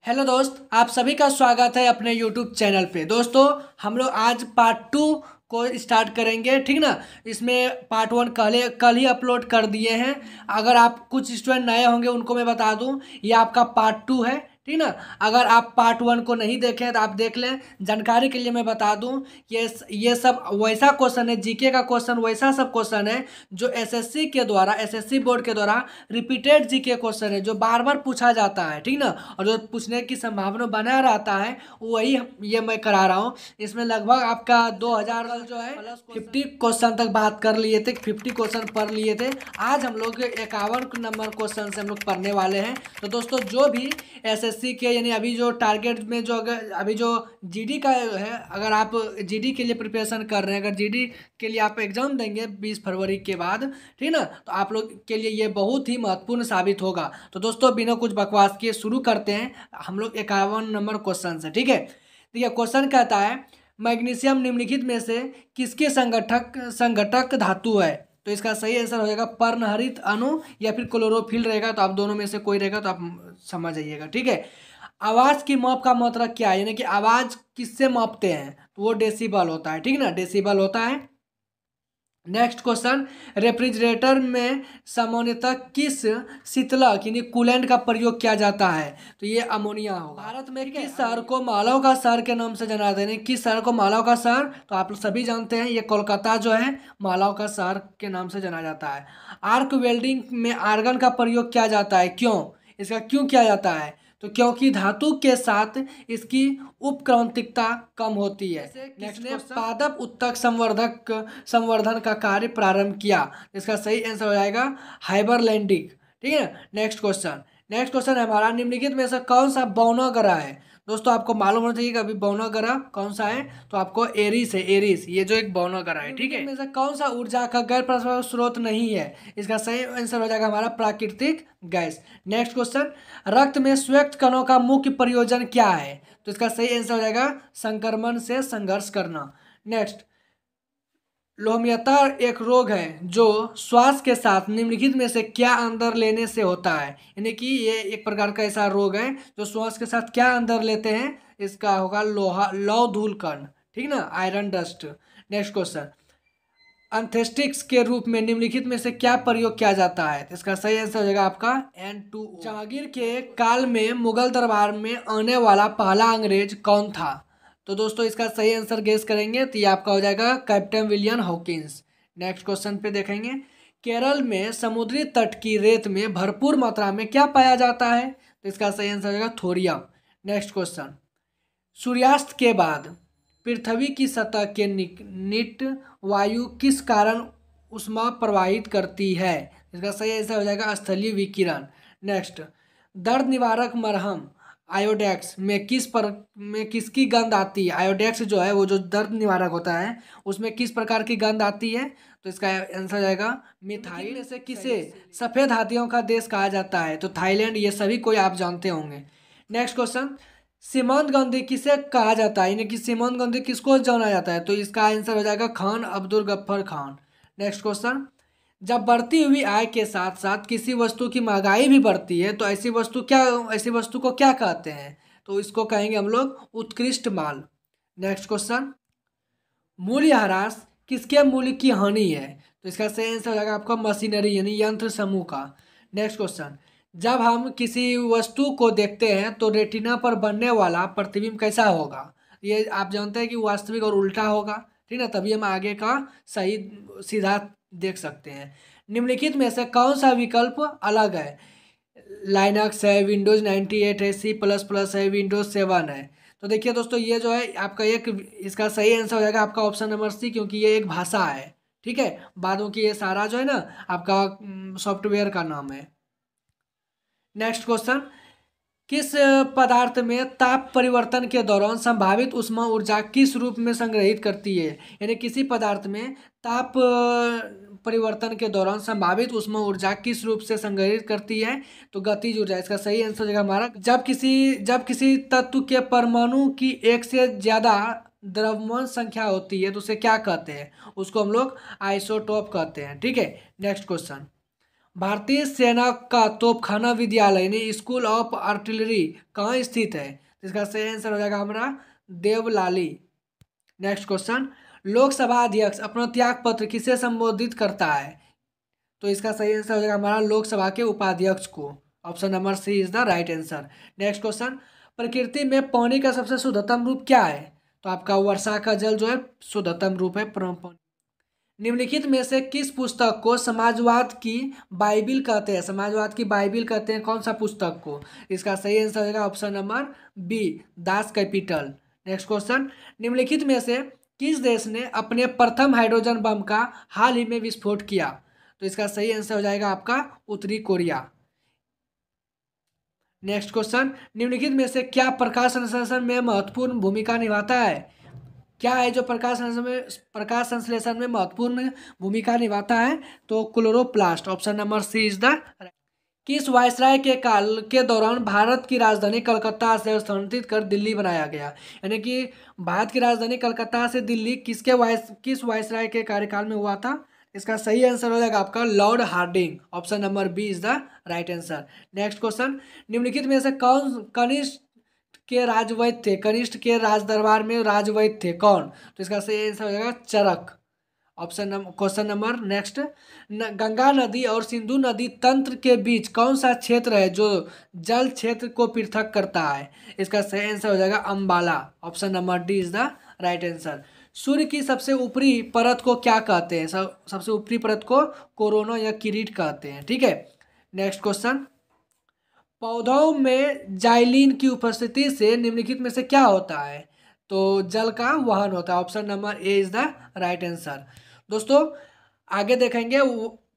Hello दोस्त, आप सभी का स्वागत है अपने यूट्यूब चैनल पे। दोस्तों, हम लोग आज पार्ट 2 को स्टार्ट करेंगे, ठीक ना। इसमें पार्ट 1 कल ही अपलोड कर दिए हैं। अगर आप कुछ स्टूडेंट नए होंगे उनको मैं बता दूं, ये आपका पार्ट 2 है, ठीक ना। अगर आप पार्ट 1 को नहीं देखें तो आप देख लें। जानकारी के लिए मैं बता दूं, ये सब वैसा क्वेश्चन है, जीके का क्वेश्चन वैसा सब क्वेश्चन है जो एसएससी के द्वारा, एसएससी बोर्ड के द्वारा रिपीटेड जीके क्वेश्चन है, जो बार बार पूछा जाता है, ठीक ना। और जो पूछने की संभावना बना रहता है वही ये मैं करा रहा हूँ। इसमें लगभग आपका 2000 जो है 50 क्वेश्चन तक बात कर लिए थे, 50 क्वेश्चन पढ़ लिए थे। आज हम लोग 51 नंबर क्वेश्चन से हम लोग पढ़ने वाले हैं। तो दोस्तों, जो भी एसएससी के यानी अभी जो टारगेट में जो अगर अभी जो जीडी का है, अगर आप जीडी के लिए प्रिपरेशन कर रहे हैं, अगर जीडी के लिए आप एग्जाम देंगे 20 फरवरी के बाद, ठीक ना, तो आप लोग के लिए ये बहुत ही महत्वपूर्ण साबित होगा। तो दोस्तों, बिना कुछ बकवास किए शुरू करते हैं हम लोग 51 नंबर क्वेश्चन से, ठीक है। देखिए, क्वेश्चन कहता है मैग्नीशियम निम्नलिखित में से किसके संघटक धातु है। तो इसका सही आंसर हो जाएगा पर्णहरित अणु या फिर क्लोरोफिल रहेगा। तो आप दोनों में से कोई रहेगा तो आप समझ जाइएगा, ठीक है। आवाज की माप का मतलब क्या है, यानी कि आवाज किससे मापते हैं, तो वो डेसिबल होता है, ठीक ना, डेसिबल होता है। नेक्स्ट क्वेश्चन, रेफ्रिजरेटर में सामान्यतः किस शीतलक यानी कूलेंट का प्रयोग किया जाता है, तो ये अमोनिया होगा। भारत में किस शहर को मालव का शहर के नाम से जाना जाता है, किस शहर को मालव का शहर, तो आप लोग सभी जानते हैं ये कोलकाता जो है मालव का शहर के नाम से जाना जाता है। आर्क वेल्डिंग में आर्गन का प्रयोग किया जाता है, क्यों, इसका क्यों किया जाता है, तो क्योंकि धातु के साथ इसकी उपक्रांतिकता कम होती है। किसने पादप उत्तक संवर्धन का कार्य प्रारंभ किया, इसका सही आंसर हो जाएगा हाइबरलैंडिक, ठीक है। नेक्स्ट क्वेश्चन है हमारा, निम्नलिखित में से कौन सा बौना ग्रह है। दोस्तों, आपको मालूम होना चाहिए कि अभी बौना ग्रह कौन सा है, तो आपको एरीस है, एरीस ये जो एक बौना ग्रह है, ठीक है। में से कौन सा ऊर्जा का गैर परमाणु स्रोत नहीं है, इसका सही आंसर हो जाएगा हमारा प्राकृतिक गैस। नेक्स्ट क्वेश्चन, रक्त में श्वेत कणों का मुख्य प्रयोजन क्या है, तो इसका सही आंसर हो जाएगा संक्रमण से संघर्ष करना। नेक्स्ट, लोहमयता एक रोग है जो श्वास के साथ निम्नलिखित में से क्या अंदर लेने से होता है, यानी कि ये एक प्रकार का ऐसा रोग है जो श्वास के साथ क्या अंदर लेते हैं, इसका होगा लौह धूल कण, ठीक ना, आयरन डस्ट। नेक्स्ट क्वेश्चन, एंथेस्टिक्स के रूप में निम्नलिखित में से क्या प्रयोग किया जाता है, तो इसका सही आंसर हो जाएगा आपका N2O। जहांगीर के काल में मुगल दरबार में आने वाला पहला अंग्रेज कौन था, तो दोस्तों इसका सही आंसर गेस करेंगे तो ये आपका हो जाएगा captain William Hawkins. Next question पे देखेंगे, केरल में समुद्री तट की रेत में भरपूर मात्रा में क्या पाया जाता है, तो इसका सही आंसर हो जाएगा थोरियम। नेक्स्ट क्वेश्चन, सूर्यास्त के बाद पृथ्वी की सतह के निकट वायु किस कारण ऊष्मा प्रवाहित करती है, इसका सही आंसर हो जाएगा स्थलीय विकिरण। नेक्स्ट, दर्द निवारक मरहम आयोडेक्स में किसकी गंध आती है, आयोडेक्स जो है वो जो दर्द निवारक होता है उसमें किस प्रकार की गंध आती है, तो इसका आंसर हो जाएगा मिथाइल। में से किसे सफेद हाथियों का देश कहा जाता है, तो थाईलैंड, ये सभी कोई आप जानते होंगे। नेक्स्ट क्वेश्चन, सीमांत गांधी किसे कहा जाता है, यानी कि सीमांत गांधी किसको जाना जाता है, तो इसका आंसर हो जाएगा खान अब्दुल गफ्फार खान। नेक्स्ट क्वेश्चन, जब बढ़ती हुई आय के साथ साथ किसी वस्तु की महंगाई भी बढ़ती है तो ऐसी वस्तु को क्या कहते हैं, तो इसको कहेंगे हम लोग उत्कृष्ट माल। नेक्स्ट क्वेश्चन, मूल्यह्रास किसके मूल्य की हानि है, तो इसका सही आंसर हो जाएगा आपका मशीनरी यानी यंत्र समूह का। नेक्स्ट क्वेश्चन, जब हम किसी वस्तु को देखते हैं तो रेटिना पर बनने वाला प्रतिबिंब कैसा होगा, ये आप जानते हैं कि वास्तविक और उल्टा होगा, ठीक ना, तभी हम आगे का सही सीधा देख सकते हैं। निम्नलिखित में से कौन सा विकल्प अलग है, लाइनक्स है, विंडोज 98 है, C++ है, विंडोज 7 है। तो देखिए दोस्तों, ये जो है आपका इसका सही आंसर हो जाएगा आपका ऑप्शन नंबर C, क्योंकि ये एक भाषा है, ठीक है। बादों की ये सारा जो है ना आपका सॉफ्टवेयर का नाम है। नेक्स्ट क्वेश्चन, किस पदार्थ में ताप परिवर्तन के दौरान संभावित ऊष्मा ऊर्जा किस रूप में संग्रहित करती है, यानी किसी पदार्थ में ताप परिवर्तन के दौरान संभावित ऊष्मा ऊर्जा किस रूप से संग्रहित करती है, तो गतिज ऊर्जा। इसका सही आंसर है हमारा, जब किसी तत्व के परमाणु की एक से ज्यादा द्रव्यमान संख्या होती है तो उसे क्या कहते हैं, उसको हम लोग आइसोटोप कहते हैं, ठीक है। नेक्स्ट क्वेश्चन, भारतीय सेना का तोपखाना विद्यालय यानी स्कूल ऑफ आर्टिलरी कहाँ स्थित है? इसका सही आंसर हो जाएगा हमारा देवलाली। नेक्स्ट क्वेश्चन, लोकसभा अध्यक्ष अपना त्याग पत्र किसे संबोधित करता है? तो इसका सही आंसर हो जाएगा हमारा लोकसभा के उपाध्यक्ष को। Option number C is the right answer. Next question, प्रकृति में पानी का सबसे शुद्धतम रूप क्या है? तो आपका वर्षा का जल जो है शुद्धतम रूप है पानी। निम्नलिखित में से किस पुस्तक को समाजवाद की बाइबिल कहते हैं? समाजवाद की बाइबिल कहते हैं कौन सा पुस्तक को? इसका सही आंसर हो जाएगा option number B, Das Kapital. Next question, निम्नलिखित में से किस देश ने अपने प्रथम हाइड्रोजन बम का हाल ही में विस्फोट किया? तो इसका सही आंसर हो जाएगा आपका उत्तरी कोरिया। नेक्स्ट क्वेश्चन, निम्नलिखित में से क्या प्रकाश संश्लेषण में महत्वपूर्ण भूमिका निभाता है? क्या है जो प्रकाश संश्लेषण में महत्वपूर्ण भूमिका निभाता है? तो chloroplast. Option number C is the. किस वायसराय के काल के दौरान भारत की राजधानी कलकत्ता से स्थानांतरित कर दिल्ली बनाया गया? यानी कि भारत की राजधानी कलकत्ता से दिल्ली किस वायसराय के कार्यकाल में हुआ था? इसका सही आंसर हो जाएगा आपका Lord Hardinge. Option number B is the right answer. Next question, निम्नलिखित में से कौन कनिष्ठ के राजवैद्य थे? कनिष्ठ के राज दरबार में राजवैद्य थे कौन? तो इसका सही आंसर हो जाएगा चरक। क्वेश्चन नंबर नेक्स्ट, गंगा नदी और सिंधु नदी तंत्र के बीच कौन सा क्षेत्र है जो जल क्षेत्र को पृथक करता है? इसका सही आंसर हो जाएगा Ambala. Option number D is the right answer. सूर्य की सबसे ऊपरी परत को क्या कहते हैं? सबसे ऊपरी परत को कोरोना या किरीट कहते हैं। ठीक है। नेक्स्ट क्वेश्चन, पौधों में जाइलिन की उपस्थिति से निम्नलिखित में से क्या होता है? तो जल का वहन होता है। Option number A is the right answer. दोस्तों आगे देखेंगे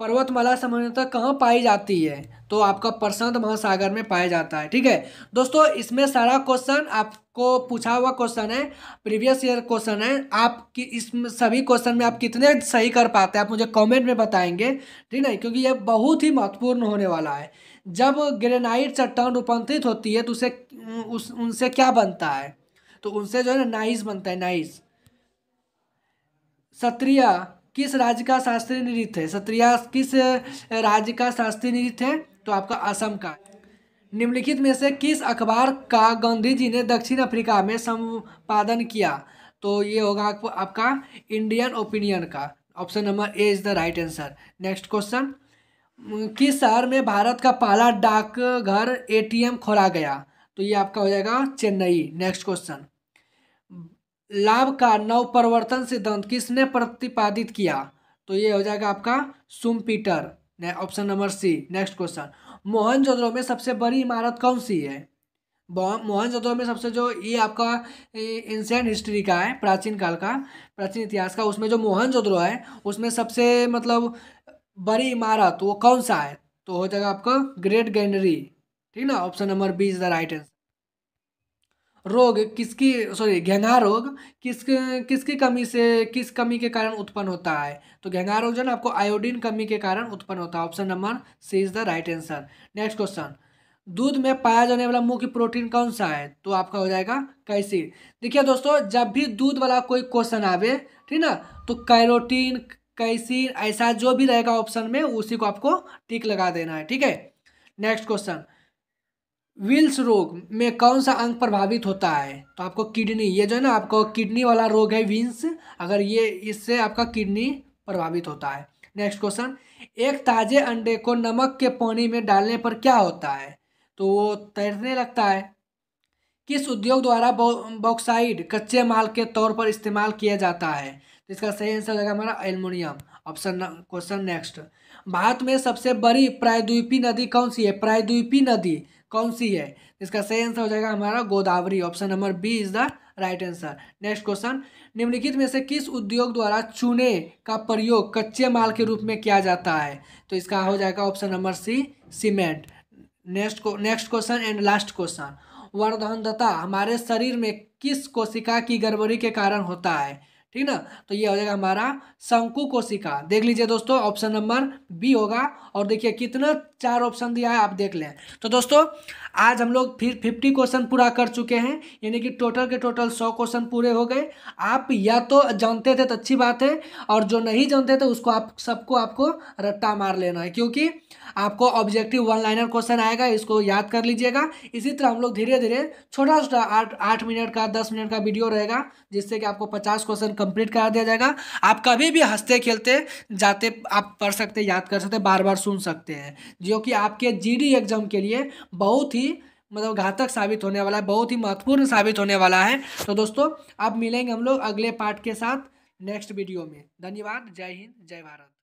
पर्वतमाला सामान्यतः कहाँ पाई जाती है? तो आपका प्रशांत महासागर में पाया जाता है। ठीक है दोस्तों, इसमें सारा क्वेश्चन आपको पूछा हुआ क्वेश्चन है, प्रीवियस ईयर क्वेश्चन है। आपकी इसमें सभी क्वेश्चन में आप कितने सही कर पाते हैं आप मुझे कमेंट में बताएंगे, ठीक है, क्योंकि यह बहुत ही महत्वपूर्ण होने वाला है। जब ग्रेनाइट चट्टान रूपांतरित होती है तो उनसे क्या बनता है? तो उनसे जो है ना नाइस बनता है, नाइस। क्षत्रिय किस राज्य का शास्त्रीय नृत्य है? क्षत्रिय किस राज्य का शास्त्रीय नृत्य है? तो आपका असम का। निम्नलिखित में से किस अखबार का गांधी जी ने दक्षिण अफ्रीका में संपादन किया? तो ये होगा आपका इंडियन ओपिनियन का। Option number A is the right answer. Next question, किस शहर में भारत का पहला डाकघर एटीएम खोला गया? तो ये आपका हो जाएगा चेन्नई। नेक्स्ट क्वेश्चन, लाभ का नवप्रवर्तन सिद्धांत किसने प्रतिपादित किया? तो ये हो जाएगा आपका Schumpeter. Option number C. Next question, Mohenjodaro में सबसे बड़ी इमारत कौन सी है? मोहनजोदड़ो में सबसे जो ये आपका एंशिएंट हिस्ट्री का है, प्राचीन काल का, प्राचीन इतिहास का, उसमें जो मोहनजोदड़ो है उसमें सबसे मतलब बड़ी इमारत वो कौन सा है? तो हो जाएगा आपका ग्रेट गैनरी। ठीक ना, option number B is the right answer. रोग किसकी घेंघा रोग किसकी कमी से किस कमी के कारण उत्पन्न होता है? तो घेंघा रोग जो है ना आपको आयोडीन कमी के कारण उत्पन्न होता है। Option number C is the right answer. Next question, दूध में पाया जाने वाला मुख्य प्रोटीन कौन सा है? तो आपका हो जाएगा कैसीन। देखिए दोस्तों, जब भी दूध वाला कोई क्वेश्चन आवे, ठीक ना, तो कैरोटीन, कैसीन, ऐसा जो भी रहेगा ऑप्शन में उसी को आपको टिक लगा देना है। ठीक है। नेक्स्ट क्वेश्चन, विल्स रोग में कौन सा अंग प्रभावित होता है? तो आपको किडनी, ये जो है ना आपको किडनी वाला रोग है विल्स, अगर ये इससे आपका किडनी प्रभावित होता है। नेक्स्ट क्वेश्चन, एक ताजे अंडे को नमक के पानी में डालने पर क्या होता है? तो वो तैरने लगता है। किस उद्योग द्वारा बॉक्साइड कच्चे माल के तौर पर इस्तेमाल किया जाता है? तो इसका सही आंसर होगा हमारा aluminium. Option question next, Bharat में सबसे बड़ी प्रायद्वीपीय नदी कौन सी है? प्रायद्वीपीय नदी कौन सी है? इसका सही आंसर हो जाएगा हमारा Godavari. Option number B is the right answer. Next question, निम्नलिखित में से किस उद्योग द्वारा चूने का प्रयोग कच्चे माल के रूप में किया जाता है? तो इसका हो जाएगा option number C, cement. Next question and last question, वर्धनता हमारे शरीर में किस कोशिका की गड़बड़ी के कारण होता है? ठीक ना। तो ये हो जाएगा हमारा शंकु कोशिका। देख लीजिए दोस्तों, ऑप्शन नंबर बी होगा। और देखिए कितना 4 ऑप्शन दिया है, आप देख लें। तो दोस्तों आज हम लोग फिर 50 क्वेश्चन पूरा कर चुके हैं, यानी कि टोटल के टोटल 100 क्वेश्चन पूरे हो गए। आप या तो जानते थे तो अच्छी बात है, और जो नहीं जानते थे उसको आपको रट्टा मार लेना है, क्योंकि आपको ऑब्जेक्टिव 1 लाइनर क्वेश्चन आएगा, इसको याद कर लीजिएगा। इसी तरह हम लोग धीरे धीरे छोटा छोटा 8 मिनट का 10 मिनट का वीडियो रहेगा, जिससे कि आपको 50 क्वेश्चन कंप्लीट करा दिया जाएगा। आप कभी भी हंसते खेलते जाते आप पढ़ सकते, याद कर सकते, बार बार सुन सकते हैं, जो कि आपके जीडी एग्जाम के लिए बहुत ही मतलब घातक साबित होने वाला है, बहुत ही महत्वपूर्ण साबित होने वाला है। तो दोस्तों अब मिलेंगे हम लोग अगले पार्ट के साथ नेक्स्ट वीडियो में। धन्यवाद। जय हिंद, जय भारत।